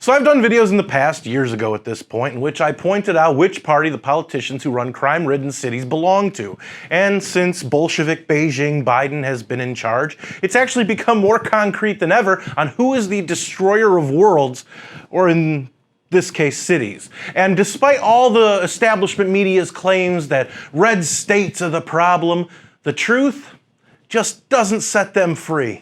So I've done videos in the past, years ago at this point, in which I pointed out which party the politicians who run crime-ridden cities belong to. And since Bolshevik Beijing Biden has been in charge, it's actually become more concrete than ever on who is the destroyer of worlds, or in this case, cities. And despite all the establishment media's claims that red states are the problem, the truth just doesn't set them free.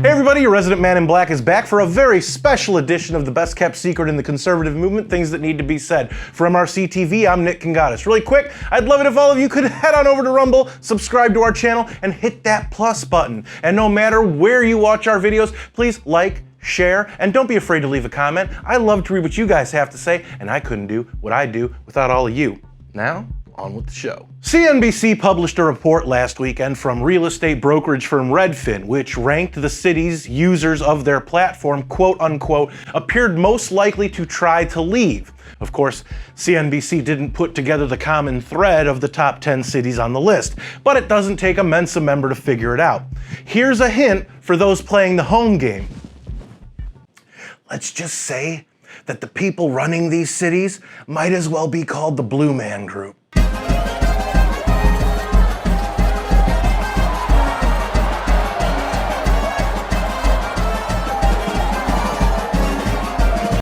Hey everybody, your resident man in black is back for a very special edition of the best kept secret in the conservative movement, things that need to be said. For MRC-TV, I'm Nick Kangadis. Really quick, I'd love it if all of you could head on over to Rumble, subscribe to our channel, and hit that plus button. And no matter where you watch our videos, please like, share, and don't be afraid to leave a comment. I love to read what you guys have to say, and I couldn't do what I do without all of you. Now, on with the show. CNBC published a report last weekend from real estate brokerage firm Redfin, which ranked the cities users of their platform, quote unquote, appeared most likely to try to leave. Of course, CNBC didn't put together the common thread of the top 10 cities on the list, but it doesn't take a Mensa member to figure it out. Here's a hint for those playing the home game. Let's just say that the people running these cities might as well be called the Blue Man Group.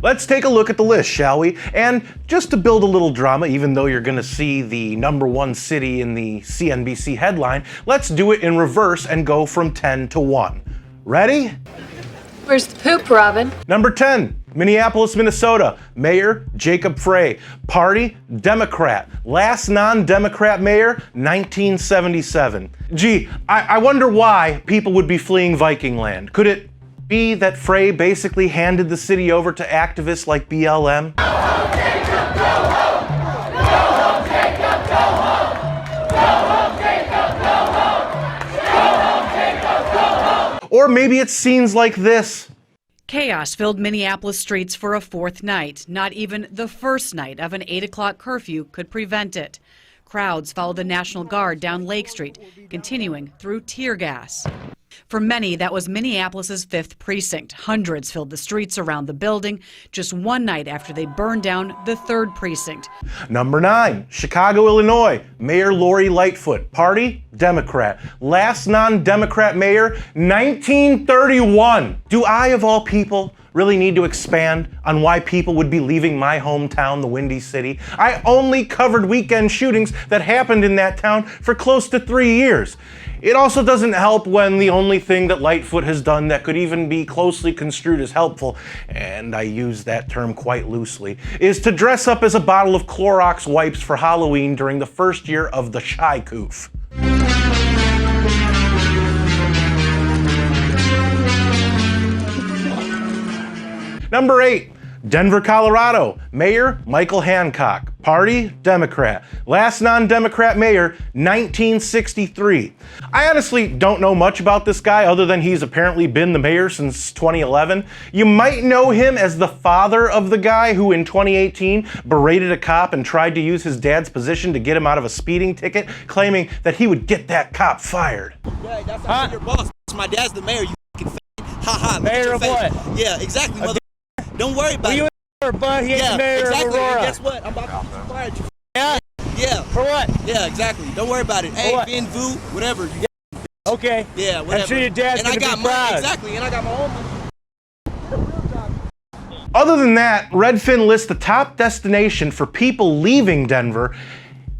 Let's take a look at the list, shall we? And just to build a little drama, even though you're gonna see the #1 city in the CNBC headline, let's do it in reverse and go from 10 to 1. Ready? Where's the poop, Robin? Number 10, Minneapolis, Minnesota. Mayor, Jacob Frey. Party, Democrat. Last non-Democrat mayor, 1977. Gee, I wonder why people would be fleeing Viking land. Could it be that Frey basically handed the city over to activists like BLM? Go home, Jacob, go home! Go home, Jacob, go home! Go home, Jacob, go home! Go home, Jacob, go home! Or maybe it's scenes like this. Chaos filled Minneapolis streets for a fourth night. Not even the first night of an 8 o'clock curfew could prevent it. Crowds followed the National Guard down Lake Street, continuing through tear gas. For many, that was Minneapolis's 5th precinct. Hundreds filled the streets around the building just one night after they burned down the 3rd precinct. Number 9, Chicago, Illinois. Mayor Lori Lightfoot. Party, Democrat. Last non-Democrat mayor, 1931. Do I, of all people, really need to expand on why people would be leaving my hometown, the Windy City? I only covered weekend shootings that happened in that town for close to 3 years. It also doesn't help when the only thing that Lightfoot has done that could even be closely construed as helpful, and I use that term quite loosely, is to dress up as a bottle of Clorox wipes for Halloween during the first year of the Shy Coof. Number 8, Denver, Colorado. Mayor, Michael Hancock. Party, Democrat. Last non-Democrat mayor, 1963. I honestly don't know much about this guy other than he's apparently been the mayor since 2011. You might know him as the father of the guy who in 2018 berated a cop and tried to use his dad's position to get him out of a speeding ticket, claiming that he would get that cop fired. Yeah, that's not your boss. My dad's the mayor, you fucking f***ing. Ha ha. Mayor of what? Yeah, exactly, mother. Don't worry about you it. Bud, he ain't the mayor exactly. of Aurora. And guess what? I'm about to get you fired. Yeah? Yeah. For what? Yeah, exactly. Don't worry about it. Hey, what? Vin Vu, whatever. Yeah. Okay. Yeah, whatever. I'm sure your dad's and I got be proud. Exactly, and I got my own. Other than that, Redfin lists the top destination for people leaving Denver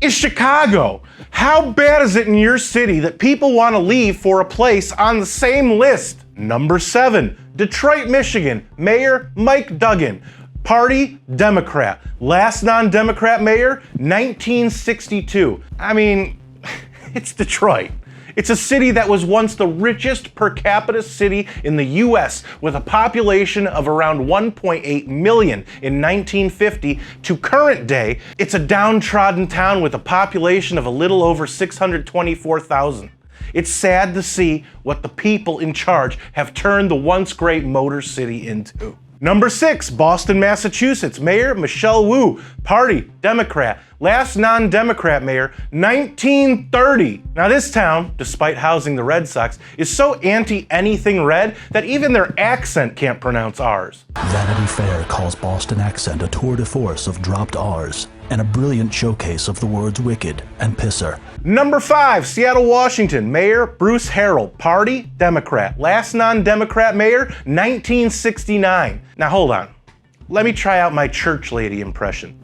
is Chicago. How bad is it in your city that people want to leave for a place on the same list? Number 7, Detroit, Michigan. Mayor, Mike Duggan. Party, Democrat. Last non-Democrat mayor, 1962. I mean, it's Detroit. It's a city that was once the richest per capita city in the US, with a population of around 1.8 million in 1950 to current day. It's a downtrodden town with a population of a little over 624,000. It's sad to see what the people in charge have turned the once great Motor City into. Number 6, Boston, Massachusetts. Mayor, Michelle Wu. Party, Democrat. Last non-Democrat mayor, 1930. Now this town, despite housing the Red Sox, is so anti-anything red that even their accent can't pronounce R's. Vanity Fair calls Boston accent a tour de force of dropped R's and a brilliant showcase of the words wicked and pisser. Number 5, Seattle, Washington, Mayor Bruce Harrell, Party, Democrat. Last non-Democrat mayor, 1969. Now hold on. Let me try out my church lady impression.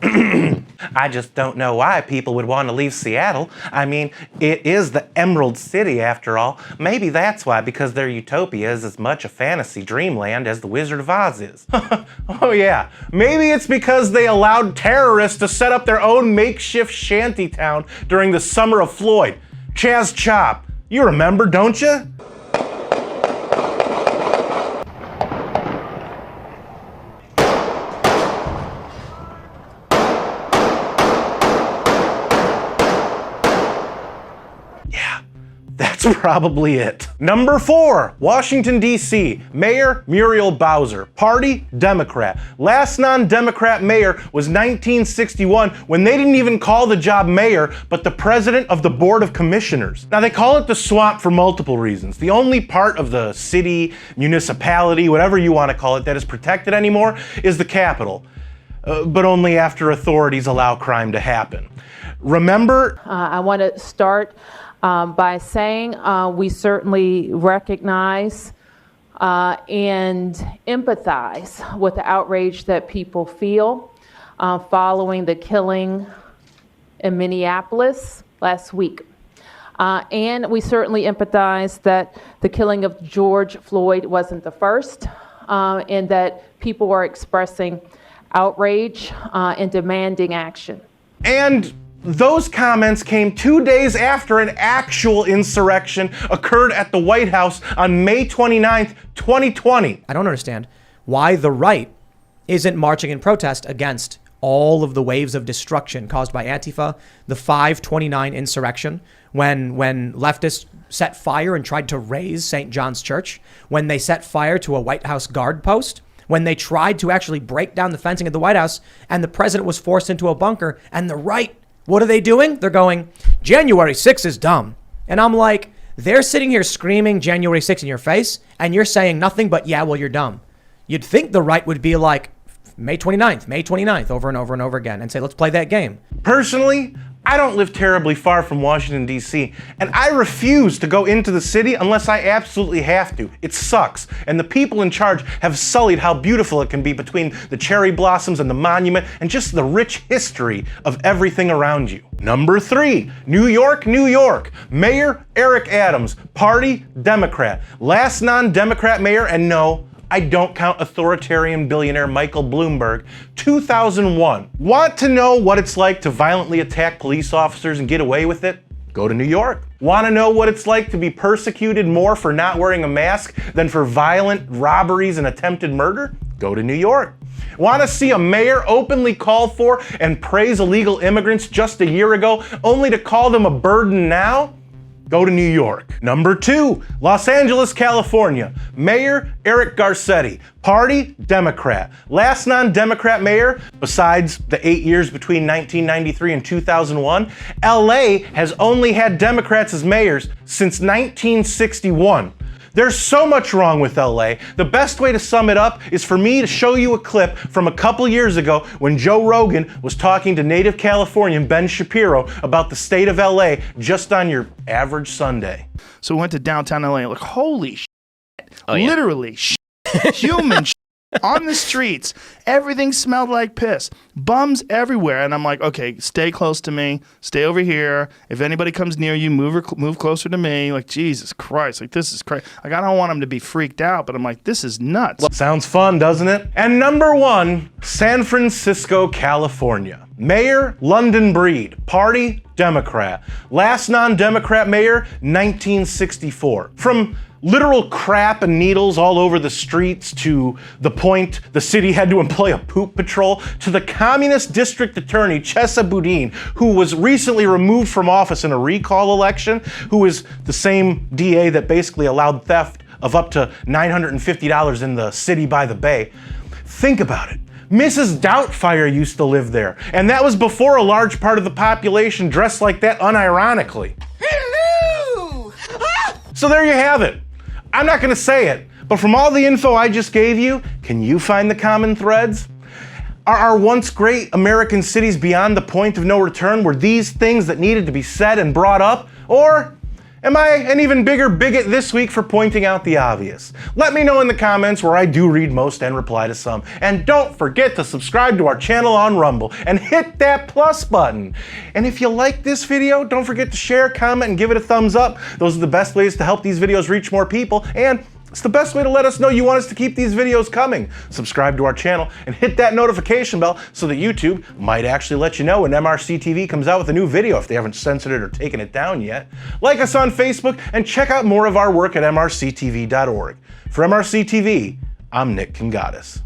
I just don't know why people would want to leave Seattle. I mean, it is the Emerald City after all. Maybe that's why, because their utopia is as much a fantasy dreamland as the Wizard of Oz is. Oh yeah, maybe it's because they allowed terrorists to set up their own makeshift shanty town during the summer of Floyd. Chaz Chop, you remember, don't you? That's probably it. Number 4, Washington, D.C., Mayor Muriel Bowser, Party, Democrat. Last non-Democrat mayor was 1961 when they didn't even call the job mayor, but the president of the Board of Commissioners. Now they call it the swamp for multiple reasons. The only part of the city, municipality, whatever you want to call it, that is protected anymore is the Capitol. But only after authorities allow crime to happen. Remember? I want to start by saying we certainly recognize and empathize with the outrage that people feel following the killing in Minneapolis last week. And we certainly empathize that the killing of George Floyd wasn't the first, and that people are expressing outrage and demanding action. And those comments came 2 days after an actual insurrection occurred at the White House on May 29th, 2020. I don't understand why the right isn't marching in protest against all of the waves of destruction caused by Antifa, the 5/29 insurrection, when leftists set fire and tried to raze St. John's Church, when they set fire to a White House guard post, when they tried to actually break down the fencing at the White House and the president was forced into a bunker, and the right, what are they doing? They're going, January 6th is dumb. And I'm like, they're sitting here screaming January 6th in your face, and you're saying nothing but, yeah, well, you're dumb. You'd think the right would be like, May 29th, over and over and over again, and say, let's play that game. Personally, I don't live terribly far from Washington, D.C., and I refuse to go into the city unless I absolutely have to. It sucks, and the people in charge have sullied how beautiful it can be between the cherry blossoms and the monument and just the rich history of everything around you. Number 3, New York, New York. Mayor Eric Adams, Party, Democrat. Last non-Democrat mayor, and no, I don't count authoritarian billionaire Michael Bloomberg, 2001. Want to know what it's like to violently attack police officers and get away with it? Go to New York. Want to know what it's like to be persecuted more for not wearing a mask than for violent robberies and attempted murder? Go to New York. Want to see a mayor openly call for and praise illegal immigrants just a year ago, only to call them a burden now? Go to New York. Number 2, Los Angeles, California. Mayor Eric Garcetti, Party, Democrat. Last non-Democrat mayor, besides the 8 years between 1993 and 2001, LA has only had Democrats as mayors since 1961. There's so much wrong with LA. The best way to sum it up is for me to show you a clip from a couple years ago when Joe Rogan was talking to native Californian Ben Shapiro about the state of LA just on your average Sunday. So we went to downtown LA, like, holy shit. Oh, yeah. Literally shit. Human shit on the streets. Everything smelled like piss. Bums everywhere. And I'm like, okay, stay close to me. Stay over here. If anybody comes near you, move closer to me. Like, Jesus Christ. Like, this is crazy. Like, I don't want them to be freaked out, but I'm like, this is nuts. Sounds fun, doesn't it? And number 1, San Francisco, California. Mayor London Breed, Party, Democrat. Last non-Democrat mayor, 1964. From literal crap and needles all over the streets to the point the city had to employ a poop patrol, to the communist district attorney Chesa Boudin, who was recently removed from office in a recall election, who is the same DA that basically allowed theft of up to $950 in the city by the bay. Think about it. Mrs. Doubtfire used to live there, and that was before a large part of the population dressed like that unironically. Hello! So there you have it. I'm not gonna say it, but from all the info I just gave you, can you find the common threads? Are our once great American cities beyond the point of no return? Were these things that needed to be said and brought up? Or am I an even bigger bigot this week for pointing out the obvious? Let me know in the comments, where I do read most and reply to some. And don't forget to subscribe to our channel on Rumble and hit that plus button. And if you like this video, don't forget to share, comment, and give it a thumbs up. Those are the best ways to help these videos reach more people, and it's the best way to let us know you want us to keep these videos coming. Subscribe to our channel and hit that notification bell so that YouTube might actually let you know when MRC-TV comes out with a new video if they haven't censored it or taken it down yet. Like us on Facebook and check out more of our work at MRCTV.org. For MRC-TV, I'm Nick Kangadis.